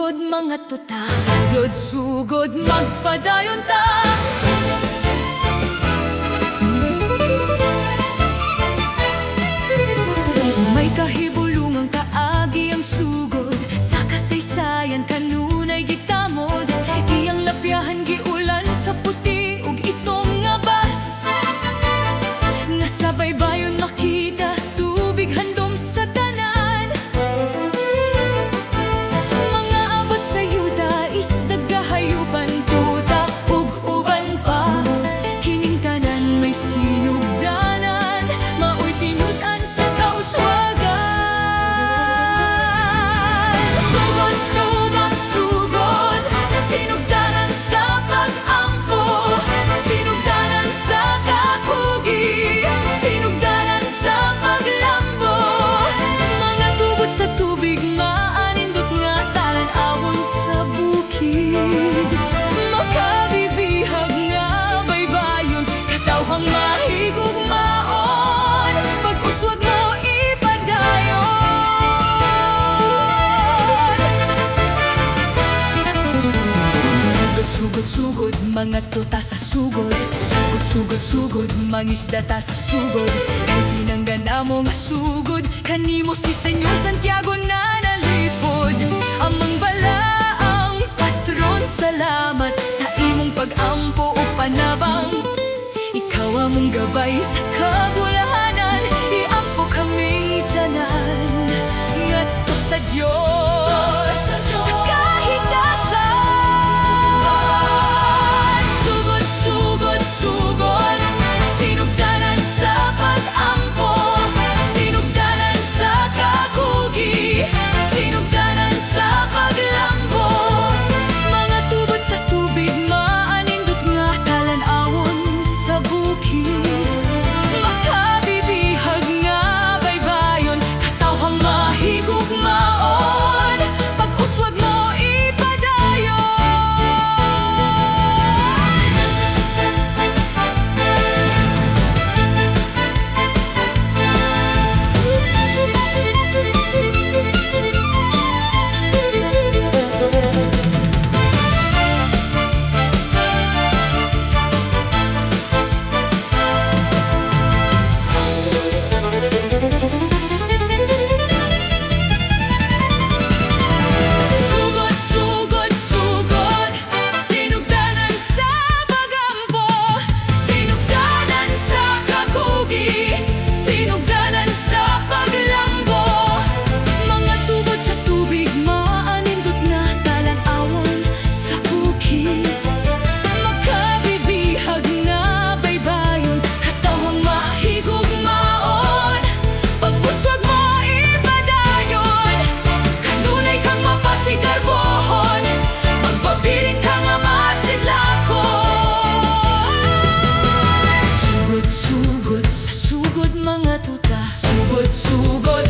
sugod mga tuta, sugod magpadayon ta. May kahibulungang kaagi ang sugod, sa kasaysayan kanunay gitamod. Iyang lapyahan giulan sa puti ug itong nga bas, nga sabay bayon makita tubig handom sa tanan. Mga abot sa yuta isda gahayupan tuta ug uban pa. Kining tanan may sinugdanan, maoy tinud-an sa kauswagan. Sugod, sugod, sugod, sinugdanan sa pag-ampo, sinugdanan sa kakugi, sinugdanan sa paglambo. Mga tubod sa tubig maanindot nga talan-awon sa bukid, makabibihag nga baybayon, katawhang mahigugmaon, pag-uswag mo ipadayon. Sugod, sugod, sugod, mga tuta sa sugod. Sugod, sugod, sugod, mangisda ta sa sugod. Kay pinanggana mo nga sugod, kanimo si Senyor Santiago na nalipod. Amang bala ang patron, salamat sa imong pag-ampo o panabang. Ikaw among gabay sa kabulahanan, iampo kaming tanan ngadto sa Dios sa kahitasan. Sugod, sugod, sugod, sinugdanan sa pag-ampo, sinugdanan sa kakugi, sinugdanan sa paglambo. Mga tubod sa tubig maanindot nga talan-awon sa bukid, makabibihag nga baybayon, katawhang mahigugmaon, pag-uswag mo ipadayon. Sugod, sugod, sugod, sinugdanan sa pag-ampo, sinugdanan sa kakugi, sinugdanan sa paglambo. Mga tubod sa tubig maanindot nga talan-awon sa bukid, makabibihag nga baybayon, katawhang mahigugmaon, pag-uswag mo ipadayon. Kanunay kang mapasigarbohon, magpabiling ka nga masidlakon. Sugod, sugod, sa sugod mga tuta, sugod, sugod,